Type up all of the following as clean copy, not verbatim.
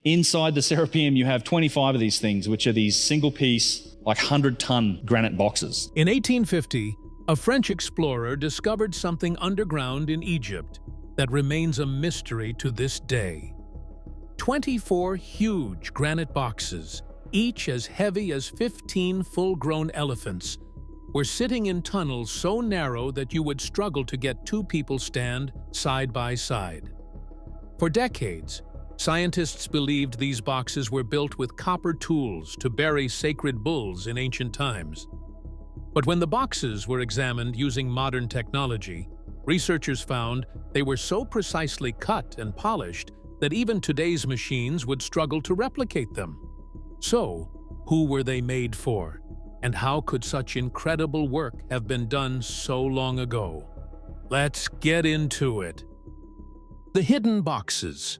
Inside the Serapeum, you have 25 of these things, which are these single-piece, like 100-ton granite boxes. In 1850, a French explorer discovered something underground in Egypt that remains a mystery to this day. 24 huge granite boxes, each as heavy as 15 full-grown elephants, were sitting in tunnels so narrow that you would struggle to get two people stand side by side. For decades, scientists believed these boxes were built with copper tools to bury sacred bulls in ancient times. But when the boxes were examined using modern technology, researchers found they were so precisely cut and polished that even today's machines would struggle to replicate them. So, who were they made for? And how could such incredible work have been done so long ago? Let's get into it. The hidden boxes.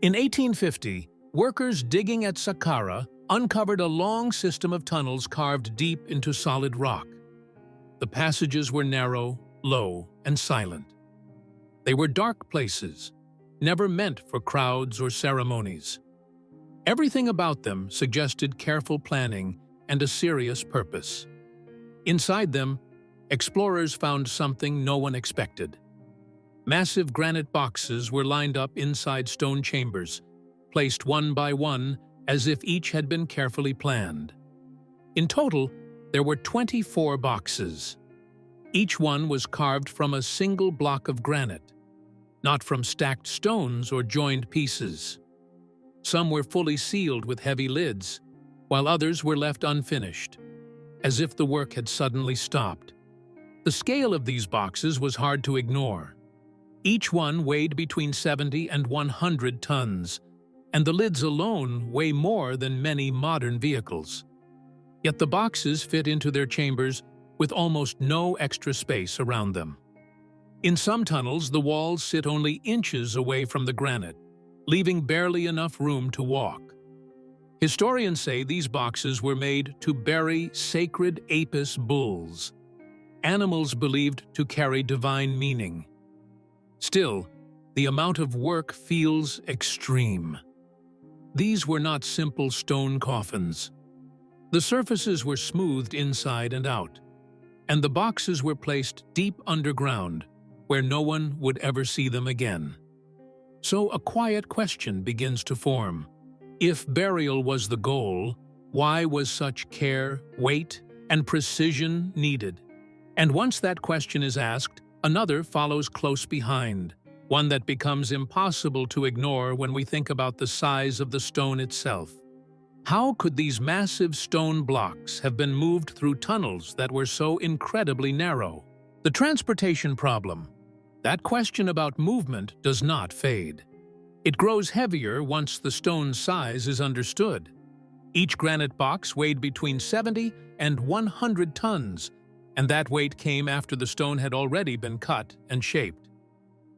In 1850, workers digging at Saqqara uncovered a long system of tunnels carved deep into solid rock. The passages were narrow, low, and silent. They were dark places, never meant for crowds or ceremonies. Everything about them suggested careful planning and a serious purpose. Inside them, explorers found something no one expected. Massive granite boxes were lined up inside stone chambers, placed one by one as if each had been carefully planned. In total, there were 24 boxes. Each one was carved from a single block of granite, not from stacked stones or joined pieces. Some were fully sealed with heavy lids, while others were left unfinished, as if the work had suddenly stopped. The scale of these boxes was hard to ignore. Each one weighed between 70 and 100 tons, and the lids alone weigh more than many modern vehicles. Yet the boxes fit into their chambers with almost no extra space around them. In some tunnels, the walls sit only inches away from the granite, leaving barely enough room to walk. Historians say these boxes were made to bury sacred Apis bulls, animals believed to carry divine meaning. Still, the amount of work feels extreme. These were not simple stone coffins. The surfaces were smoothed inside and out, and the boxes were placed deep underground, where no one would ever see them again. So a quiet question begins to form. If burial was the goal, why was such care, weight, and precision needed? And once that question is asked, another follows close behind, one that becomes impossible to ignore when we think about the size of the stone itself. How could these massive stone blocks have been moved through tunnels that were so incredibly narrow? The transportation problem. That question about movement does not fade. It grows heavier once the stone's size is understood. Each granite box weighed between 70 and 100 tons, and that weight came after the stone had already been cut and shaped.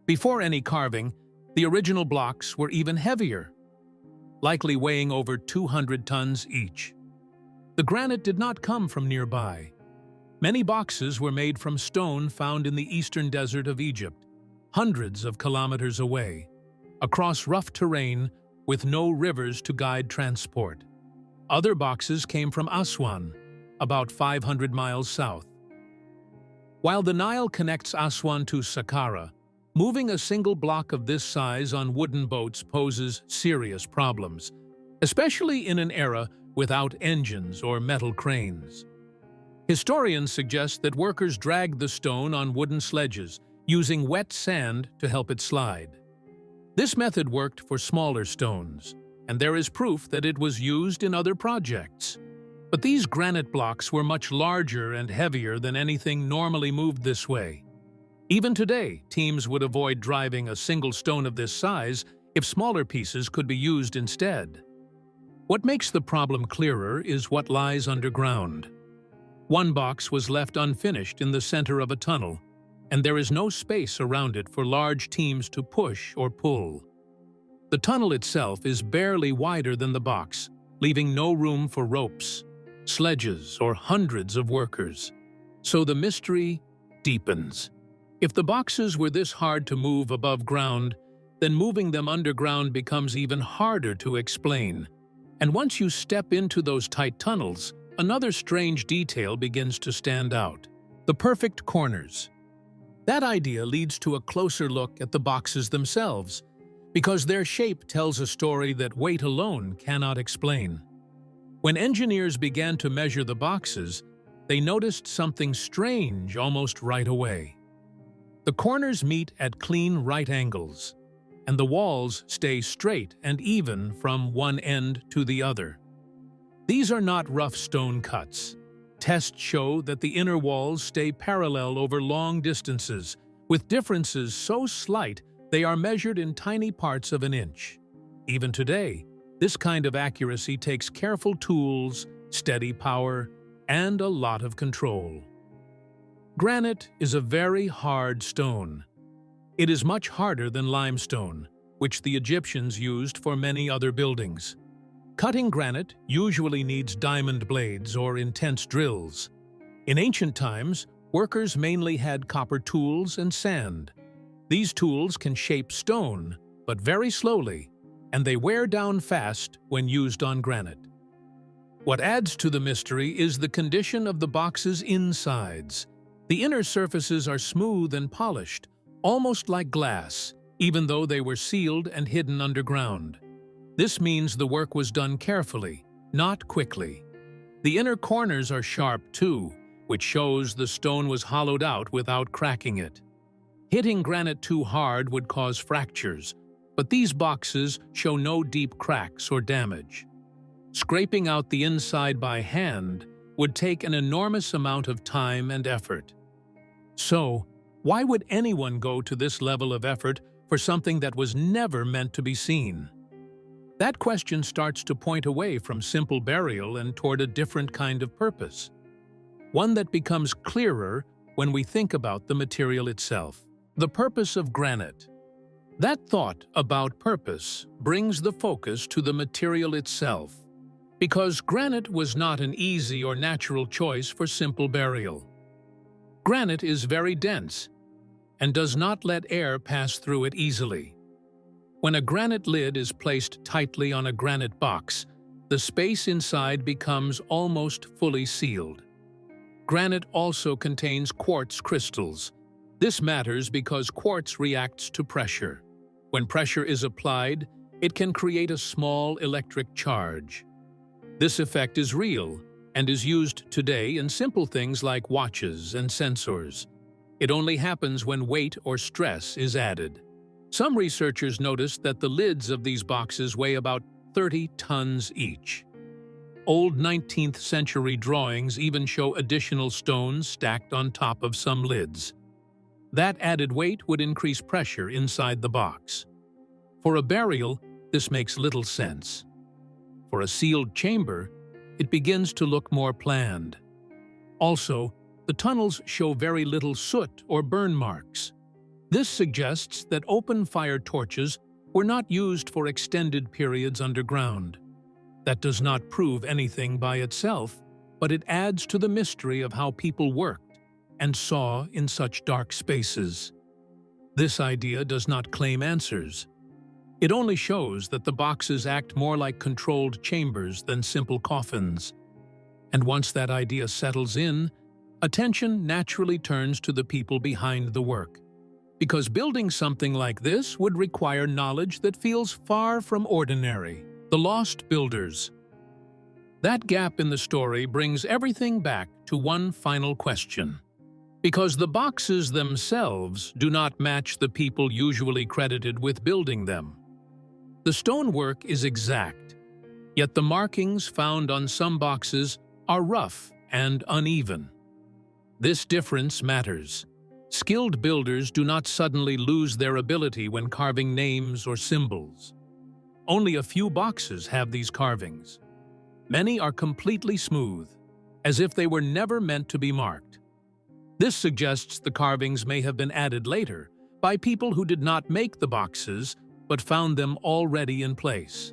Before any carving, the original blocks were even heavier, likely weighing over 200 tons each. The granite did not come from nearby. Many boxes were made from stone found in the eastern desert of Egypt, hundreds of kilometers away, across rough terrain with no rivers to guide transport. Other boxes came from Aswan, about 500 miles south. While the Nile connects Aswan to Saqqara, moving a single block of this size on wooden boats poses serious problems, especially in an era without engines or metal cranes. Historians suggest that workers dragged the stone on wooden sledges, using wet sand to help it slide. This method worked for smaller stones, and there is proof that it was used in other projects. But these granite blocks were much larger and heavier than anything normally moved this way. Even today, teams would avoid driving a single stone of this size if smaller pieces could be used instead. What makes the problem clearer is what lies underground. One box was left unfinished in the center of a tunnel, and there is no space around it for large teams to push or pull. The tunnel itself is barely wider than the box, leaving no room for ropes, sledges, or hundreds of workers. So the mystery deepens. If the boxes were this hard to move above ground, then moving them underground becomes even harder to explain. And once you step into those tight tunnels, another strange detail begins to stand out: the perfect corners. That idea leads to a closer look at the boxes themselves, because their shape tells a story that weight alone cannot explain. When engineers began to measure the boxes, they noticed something strange almost right away. The corners meet at clean right angles, and the walls stay straight and even from one end to the other. These are not rough stone cuts. Tests show that the inner walls stay parallel over long distances, with differences so slight they are measured in tiny parts of an inch. Even today, this kind of accuracy takes careful tools, steady power, and a lot of control. Granite is a very hard stone. It is much harder than limestone, which the Egyptians used for many other buildings. Cutting granite usually needs diamond blades or intense drills. In ancient times, workers mainly had copper tools and sand. These tools can shape stone, but very slowly, and they wear down fast when used on granite. What adds to the mystery is the condition of the box's insides. The inner surfaces are smooth and polished, almost like glass, even though they were sealed and hidden underground. This means the work was done carefully, not quickly. The inner corners are sharp too, which shows the stone was hollowed out without cracking it. Hitting granite too hard would cause fractures, but these boxes show no deep cracks or damage. Scraping out the inside by hand would take an enormous amount of time and effort. So, why would anyone go to this level of effort for something that was never meant to be seen? That question starts to point away from simple burial and toward a different kind of purpose. One that becomes clearer when we think about the material itself. The purpose of granite. That thought about purpose brings the focus to the material itself, because granite was not an easy or natural choice for simple burial. Granite is very dense and does not let air pass through it easily. When a granite lid is placed tightly on a granite box, the space inside becomes almost fully sealed. Granite also contains quartz crystals. This matters because quartz reacts to pressure. When pressure is applied, it can create a small electric charge. This effect is real and is used today in simple things like watches and sensors. It only happens when weight or stress is added. Some researchers noticed that the lids of these boxes weigh about 30 tons each. Old 19th century drawings even show additional stones stacked on top of some lids. That added weight would increase pressure inside the box. For a burial, this makes little sense. For a sealed chamber, it begins to look more planned. Also, the tunnels show very little soot or burn marks. This suggests that open-fire torches were not used for extended periods underground. That does not prove anything by itself, but it adds to the mystery of how people worked and saw in such dark spaces. This idea does not claim answers. It only shows that the boxes act more like controlled chambers than simple coffins. And once that idea settles in, attention naturally turns to the people behind the work. Because building something like this would require knowledge that feels far from ordinary. The lost builders. That gap in the story brings everything back to one final question. Because the boxes themselves do not match the people usually credited with building them. The stonework is exact, yet the markings found on some boxes are rough and uneven. This difference matters. Skilled builders do not suddenly lose their ability when carving names or symbols. Only a few boxes have these carvings. Many are completely smooth, as if they were never meant to be marked. This suggests the carvings may have been added later by people who did not make the boxes but found them already in place.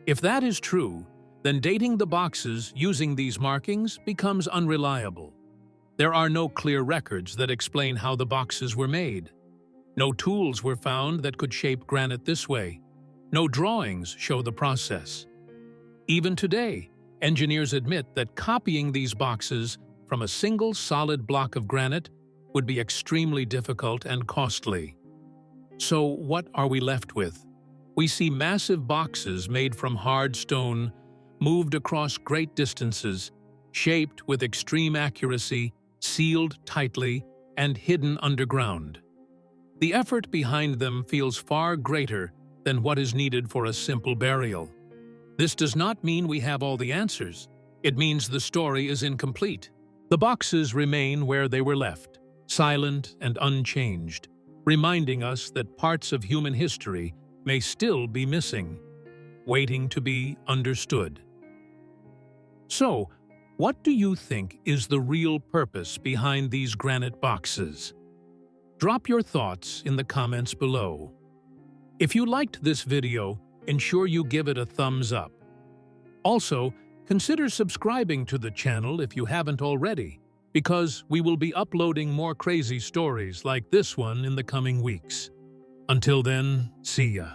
If that is true, then dating the boxes using these markings becomes unreliable. There are no clear records that explain how the boxes were made. No tools were found that could shape granite this way. No drawings show the process. Even today, engineers admit that copying these boxes from a single solid block of granite would be extremely difficult and costly. So what are we left with? We see massive boxes made from hard stone, moved across great distances, shaped with extreme accuracy, sealed tightly, and hidden underground. The effort behind them feels far greater than what is needed for a simple burial. This does not mean we have all the answers. It means the story is incomplete. The boxes remain where they were left, silent and unchanged, reminding us that parts of human history may still be missing, waiting to be understood. So, what do you think is the real purpose behind these granite boxes? Drop your thoughts in the comments below. If you liked this video, ensure you give it a thumbs up. Also, consider subscribing to the channel if you haven't already, because we will be uploading more crazy stories like this one in the coming weeks. Until then, see ya.